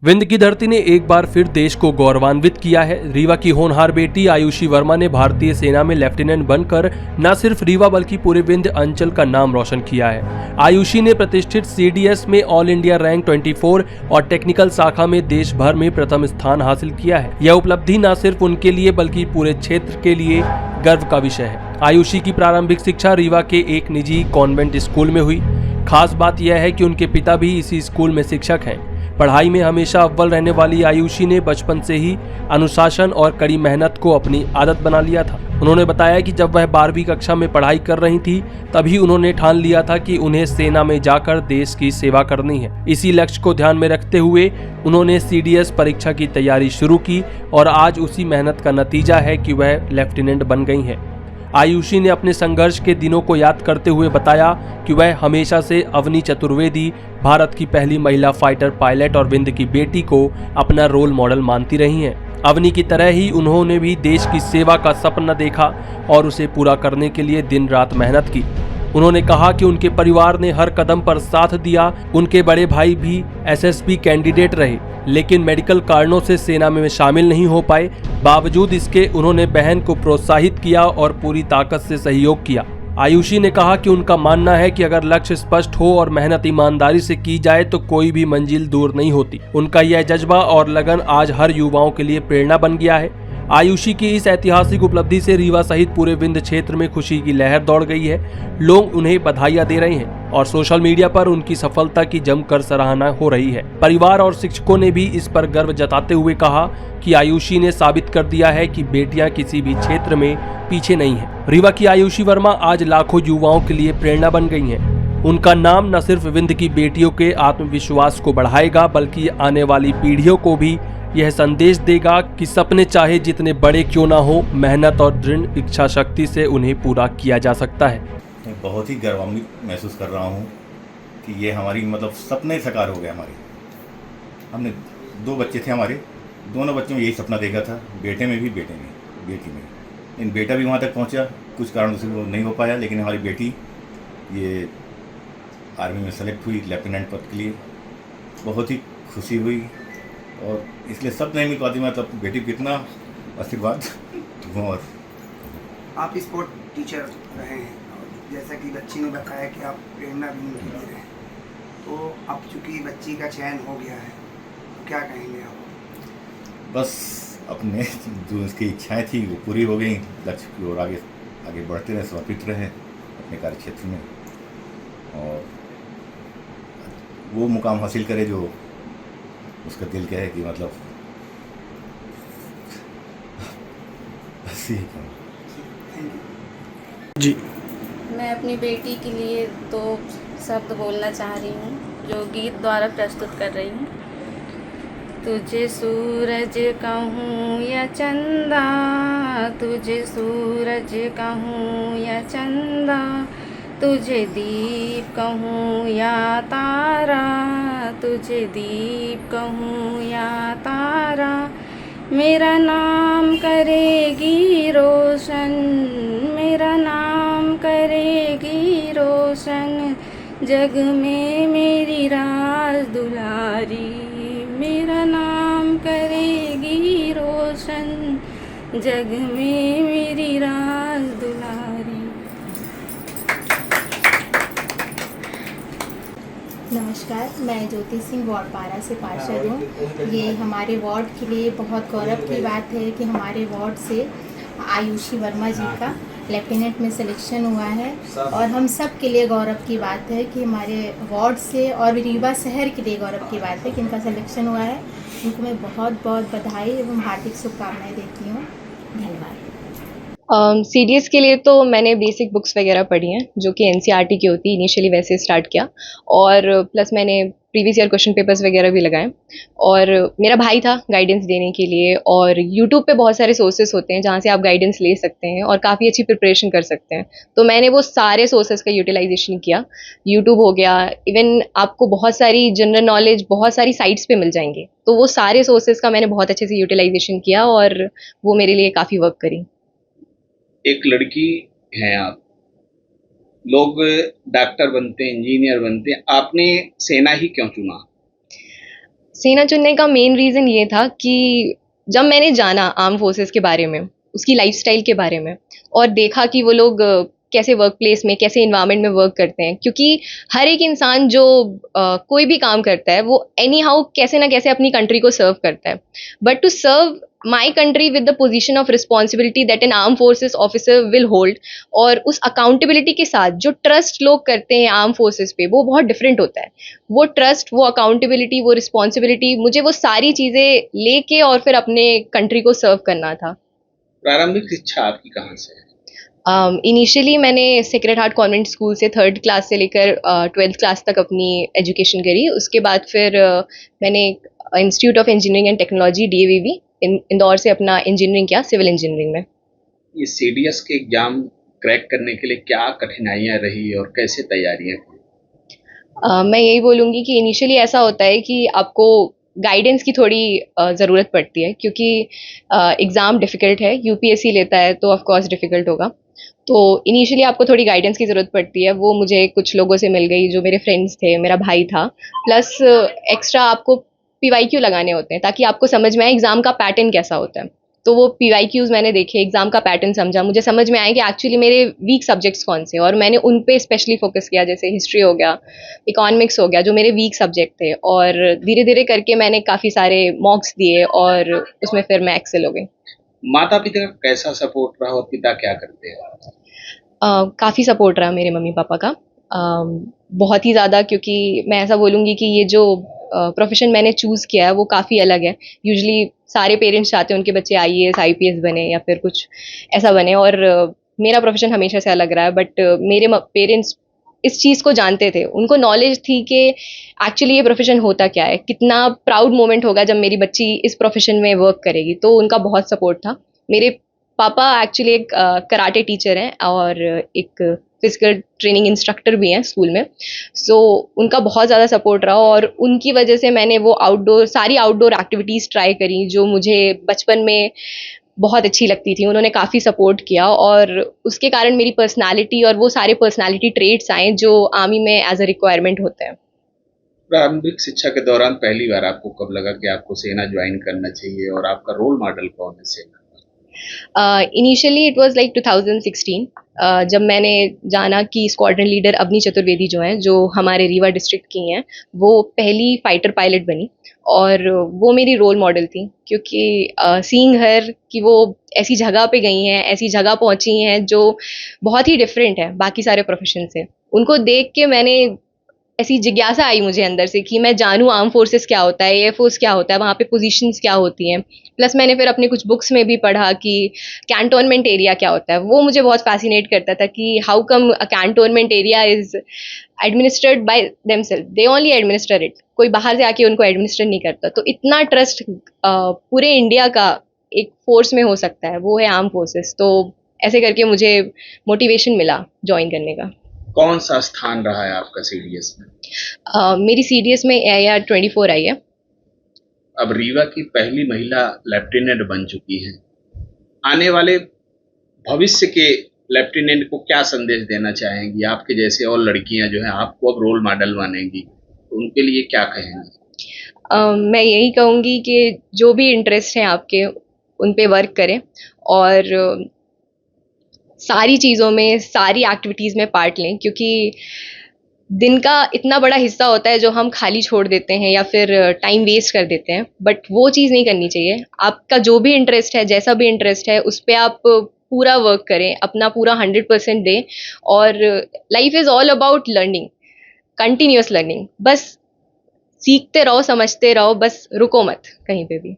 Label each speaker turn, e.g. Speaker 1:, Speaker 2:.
Speaker 1: विंध्य की धरती ने एक बार फिर देश को गौरवान्वित किया है। रीवा की होनहार बेटी आयुषी वर्मा ने भारतीय सेना में लेफ्टिनेंट बनकर न सिर्फ रीवा बल्कि पूरे विंध्य अंचल का नाम रोशन किया है। आयुषी ने प्रतिष्ठित सीडीएस में ऑल इंडिया रैंक 24 और टेक्निकल शाखा में देश भर में प्रथम स्थान हासिल किया है। यह उपलब्धि न सिर्फ उनके लिए बल्कि पूरे क्षेत्र के लिए गर्व का विषय है। आयुषी की प्रारंभिक शिक्षा रीवा के एक निजी कॉन्वेंट स्कूल में हुई। खास बात यह है कि उनके पिता भी इसी स्कूल में शिक्षक हैं। पढ़ाई में हमेशा अव्वल रहने वाली आयुषी ने बचपन से ही अनुशासन और कड़ी मेहनत को अपनी आदत बना लिया था। उन्होंने बताया कि जब वह 12वीं कक्षा में पढ़ाई कर रही थी तभी उन्होंने ठान लिया था कि उन्हें सेना में जाकर देश की सेवा करनी है। इसी लक्ष्य को ध्यान में रखते हुए उन्होंने सीडीएस परीक्षा की तैयारी शुरू की और आज उसी मेहनत का नतीजा है कि वह लेफ्टिनेंट बन गई हैं। आयुषी ने अपने संघर्ष के दिनों को याद करते हुए बताया कि वह हमेशा से अवनी चतुर्वेदी, भारत की पहली महिला फाइटर पायलट और विंध्य की बेटी को अपना रोल मॉडल मानती रही हैं। अवनी की तरह ही उन्होंने भी देश की सेवा का सपना देखा और उसे पूरा करने के लिए दिन रात मेहनत की। उन्होंने कहा कि उनके परिवार ने हर कदम पर साथ दिया। उनके बड़े भाई भी एसएसबी कैंडिडेट रहे लेकिन मेडिकल कारणों से सेना में शामिल नहीं हो पाए। बावजूद इसके उन्होंने बहन को प्रोत्साहित किया और पूरी ताकत से सहयोग किया। आयुषी ने कहा कि उनका मानना है कि अगर लक्ष्य स्पष्ट हो और मेहनत ईमानदारी से की जाए तो कोई भी मंजिल दूर नहीं होती। उनका यह जज्बा और लगन आज हर युवाओं के लिए प्रेरणा बन गया है। आयुषी की इस ऐतिहासिक उपलब्धि से रीवा सहित पूरे विंध्य क्षेत्र में खुशी की लहर दौड़ गई है। लोग उन्हें बधाइयां दे रहे हैं और सोशल मीडिया पर उनकी सफलता की जमकर सराहना हो रही है। परिवार और शिक्षकों ने भी इस पर गर्व जताते हुए कहा कि आयुषी ने साबित कर दिया है कि बेटियां किसी भी क्षेत्र में पीछे नहीं है। रीवा की आयुषी वर्मा आज लाखों युवाओं के लिए प्रेरणा बन गई हैं। उनका नाम न सिर्फ विंध्य की बेटियों के आत्मविश्वास को बढ़ाएगा बल्कि आने वाली पीढ़ियों को भी यह संदेश देगा कि सपने चाहे जितने बड़े क्यों ना हो, मेहनत और दृढ़ इच्छा शक्ति से उन्हें पूरा किया जा सकता है।
Speaker 2: मैं बहुत ही गौरवान्वित महसूस कर रहा हूँ कि ये हमारी सपने साकार हो गए हमारे। हमने 2 बच्चे थे हमारे, दोनों बच्चों में यही सपना देखा था, बेटे में भी बेटी में। लेकिन बेटा भी वहाँ तक पहुँचा, कुछ कारणों से वो नहीं हो पाया, लेकिन हमारी बेटी ये आर्मी में सेलेक्ट हुई लेफ्टिनेंट पद के लिए। बहुत ही खुशी हुई और इसलिए सब नहीं मिल पाती, बेटी को कितना आशीर्वाद दूँ। और
Speaker 3: आप स्पोर्ट टीचर रहे हैं और जैसा कि बच्ची ने बताया कि आप प्रेरणा भी उनकी दे रहे हैं, तो अब चूँकि बच्ची का चयन हो गया है तो क्या कहेंगे आप?
Speaker 2: बस अपने जो उसकी इच्छाएं थी वो पूरी हो गई, लक्ष्य की ओर आगे बढ़ते रहे, समर्पित रहे अपने कार्य क्षेत्र में और वो मुकाम हासिल करे जो उसका दिल कहे कि बस यही
Speaker 1: जी,
Speaker 4: मैं अपनी बेटी के लिए 2 शब्द बोलना चाह रही हूँ जो गीत द्वारा प्रस्तुत कर रही हूँ। तुझे सूरज कहूँ या चंदा, तुझे सूरज कहूँ या चंदा, तुझे दीप कहूँ या तारा, तुझे दीप कहूँ या तारा, मेरा नाम करेगी रोशन, मेरा नाम करेगी रोशन, जग में मेरी राज दुलारी, मेरा नाम करेगी रोशन, जग में मेरी राज दुलारी।
Speaker 5: नमस्कार, मैं ज्योति सिंह वार्ड 12 से पार्षद हूँ। ये हमारे वार्ड के लिए बहुत गौरव की बात है कि हमारे वार्ड से आयुषी वर्मा जी का लेफ्टिनेंट में सिलेक्शन हुआ है और हम सब के लिए गौरव की बात है कि हमारे वार्ड से और रीवा शहर के लिए गौरव की बात है कि इनका सिलेक्शन हुआ है। उनको मैं बहुत बहुत बधाई एवं हार्दिक शुभकामनाएं देती हूँ। धन्यवाद।
Speaker 6: सीडीएस के लिए तो मैंने बेसिक बुक्स वगैरह पढ़ी हैं जो कि एनसीईआरटी की होती है, इनिशियली वैसे स्टार्ट किया और प्लस मैंने प्रीवियस ईयर क्वेश्चन पेपर्स वगैरह भी लगाए और मेरा भाई था गाइडेंस देने के लिए। और यूट्यूब पे बहुत सारे सोर्सेस होते हैं जहाँ से आप गाइडेंस ले सकते हैं और काफ़ी अच्छी प्रिपरेशन कर सकते हैं, तो मैंने वो सारे सोर्सेस का यूटिलाइजेशन किया। यूट्यूब हो गया, इवन आपको बहुत सारी जनरल नॉलेज बहुत सारी साइट्स पे मिल जाएंगे, तो वो सारे सोर्सेस का मैंने बहुत अच्छे से यूटिलाइजेशन किया और वो मेरे लिए काफ़ी वर्क करी।
Speaker 7: एक लड़की हैं आप, लोग डॉक्टर बनते हैं, इंजीनियर बनते हैं, आपने सेना ही क्यों चुना?
Speaker 6: सेना चुनने का मेन रीज़न ये था कि जब मैंने जाना आर्म फोर्सेस के बारे में, उसकी लाइफस्टाइल के बारे में, और देखा कि वो लोग कैसे वर्क प्लेस में, कैसे इन्वायरमेंट में वर्क करते हैं, क्योंकि हर एक इंसान जो कोई भी काम करता है वो एनी हाउ कैसे ना कैसे अपनी कंट्री को सर्व करता है, but to serve my country with the position of responsibility that an arm forces officer will hold, और उस अकाउंटेबिलिटी के साथ जो ट्रस्ट लोग करते हैं आर्म फोर्सेस पे, वो बहुत डिफरेंट होता है। वो ट्रस्ट, वो अकाउंटेबिलिटी, वो रिस्पॉन्सिबिलिटी, मुझे वो सारी चीज़ें लेके और फिर अपने कंट्री को सर्व करना था।
Speaker 7: प्रारंभिक शिक्षा आपकी कहाँ से है?
Speaker 6: इनिशियली मैंने सेक्रेड हार्ट कॉन्वेंट स्कूल से 3rd क्लास से लेकर 12th क्लास तक अपनी एजुकेशन करी। उसके बाद फिर मैंने institute of engineering and technology DAVV Indore से अपना इंजीनियरिंग किया, सिविल इंजीनियरिंग में।
Speaker 7: ये CDS के एग्जाम क्रैक करने के लिए क्या कठिनाइयाँ रही और कैसे तैयारियाँ की?
Speaker 6: मैं यही बोलूँगी कि इनिशियली ऐसा होता है कि आपको गाइडेंस की थोड़ी ज़रूरत पड़ती है, क्योंकि एग्ज़ाम डिफ़िकल्ट है, UPSC लेता है तो ऑफ कोर्स डिफ़िकल्ट होगा। तो इनिशियली आपको थोड़ी गाइडेंस की ज़रूरत पड़ती है, वो मुझे कुछ लोगों से मिल गई, जो मेरे फ्रेंड्स थे, मेरा भाई था, प्लस एक्स्ट्रा आपको PYQ लगाने होते हैं ताकि आपको समझ में आए एग्ज़ाम का पैटर्न कैसा होता है। तो वो PYQs मैंने देखे, एग्ज़ाम का पैटर्न समझा, मुझे समझ में आया कि एक्चुअली मेरे वीक सब्जेक्ट्स कौन से, और मैंने उन पे स्पेशली फोकस किया, जैसे हिस्ट्री हो गया, इकोनॉमिक्स हो गया, जो मेरे वीक सब्जेक्ट थे, और धीरे धीरे करके मैंने काफ़ी सारे मॉक्स दिए और उसमें फिर मैं एक्सेल हो गई।
Speaker 7: माता पिता का कैसा सपोर्ट रहा और पिता क्या करते हैं?
Speaker 6: काफ़ी सपोर्ट रहा मेरे मम्मी पापा का, बहुत ही ज़्यादा, क्योंकि मैं ऐसा बोलूँगी कि ये जो प्रोफेशन मैंने चूज़ किया है वो काफ़ी अलग है। यूजुअली सारे पेरेंट्स चाहते हैं उनके बच्चे IAS IPS बने या फिर कुछ ऐसा बने, और मेरा प्रोफेशन हमेशा से अलग रहा है, बट मेरे पेरेंट्स इस चीज़ को जानते थे, उनको नॉलेज थी कि एक्चुअली ये प्रोफेशन होता क्या है, कितना प्राउड मोमेंट होगा जब मेरी बच्ची इस प्रोफेशन में वर्क करेगी, तो उनका बहुत सपोर्ट था। मेरे पापा एक्चुअली एक कराटे टीचर हैं और एक फिजिकल ट्रेनिंग इंस्ट्रक्टर भी हैं स्कूल में, सो उनका बहुत ज़्यादा सपोर्ट रहा, और उनकी वजह से मैंने वो सारी आउटडोर एक्टिविटीज़ ट्राई करी जो मुझे बचपन में बहुत अच्छी लगती थी। उन्होंने काफ़ी सपोर्ट किया, और उसके कारण मेरी पर्सनालिटी और वो सारे पर्सनालिटी ट्रेट्स आए जो आर्मी में एज अ रिक्वायरमेंट होते हैं।
Speaker 7: प्रारंभिक शिक्षा के दौरान पहली बार आपको कब लगा कि आपको सेना ज्वाइन करना चाहिए और आपका रोल मॉडल कौन है सेना?
Speaker 6: इनिशियली इट वाज लाइक 2016, जब मैंने जाना कि स्क्वाड्रन लीडर अवनी चतुर्वेदी जो हैं, जो हमारे रीवा डिस्ट्रिक्ट की हैं, वो पहली फाइटर पायलट बनी, और वो मेरी रोल मॉडल थी, क्योंकि सीइंग हर कि वो ऐसी जगह पे गई हैं, ऐसी जगह पहुंची हैं जो बहुत ही डिफरेंट है बाकी सारे प्रोफेशन से। उनको देख के मैंने ऐसी जिज्ञासा आई मुझे अंदर से कि मैं जानूँ आर्म फोर्सेस क्या होता है, एयर फोर्स क्या होता है, वहाँ पे पोजीशंस क्या होती हैं। प्लस मैंने फिर अपने कुछ बुक्स में भी पढ़ा कि कैंटोनमेंट एरिया क्या होता है। वो मुझे बहुत फैसिनेट करता था कि how come a cantonment area is administered by themself, they only administer it, कोई बाहर से आके उनको एडमिनिस्टर नहीं करता। तो इतना ट्रस्ट पूरे इंडिया का एक फोर्स में हो सकता है, वो है आर्म फोर्सेस। तो ऐसे करके मुझे मोटिवेशन मिला ज्वाइन करने का।
Speaker 7: कौन सा स्थान रहा है आपका CDS में?
Speaker 6: मेरी CDS में AIR 24 आई है।
Speaker 7: अब रीवा की पहली महिला लेफ्टिनेंट बन चुकी हैं। आने वाले भविष्य के लेफ्टिनेंट को क्या संदेश देना चाहेंगी? आपके जैसे और लड़कियां जो हैं आपको अब रोल मॉडल मानेंगी, तो उनके लिए क्या कहेंगी?
Speaker 6: मैं यही कहूँगी कि जो भी इंटरेस्ट हैं आपके, उन पे वर्क करें, और सारी चीज़ों में, सारी एक्टिविटीज़ में पार्ट लें, क्योंकि दिन का इतना बड़ा हिस्सा होता है जो हम खाली छोड़ देते हैं या फिर टाइम वेस्ट कर देते हैं, बट वो चीज़ नहीं करनी चाहिए। आपका जो भी इंटरेस्ट है, जैसा भी इंटरेस्ट है, उस पर आप पूरा वर्क करें, अपना पूरा 100% दें, और life is all about learning, continuous learning. बस सीखते रहो, समझते रहो, बस रुको मत कहीं पे भी।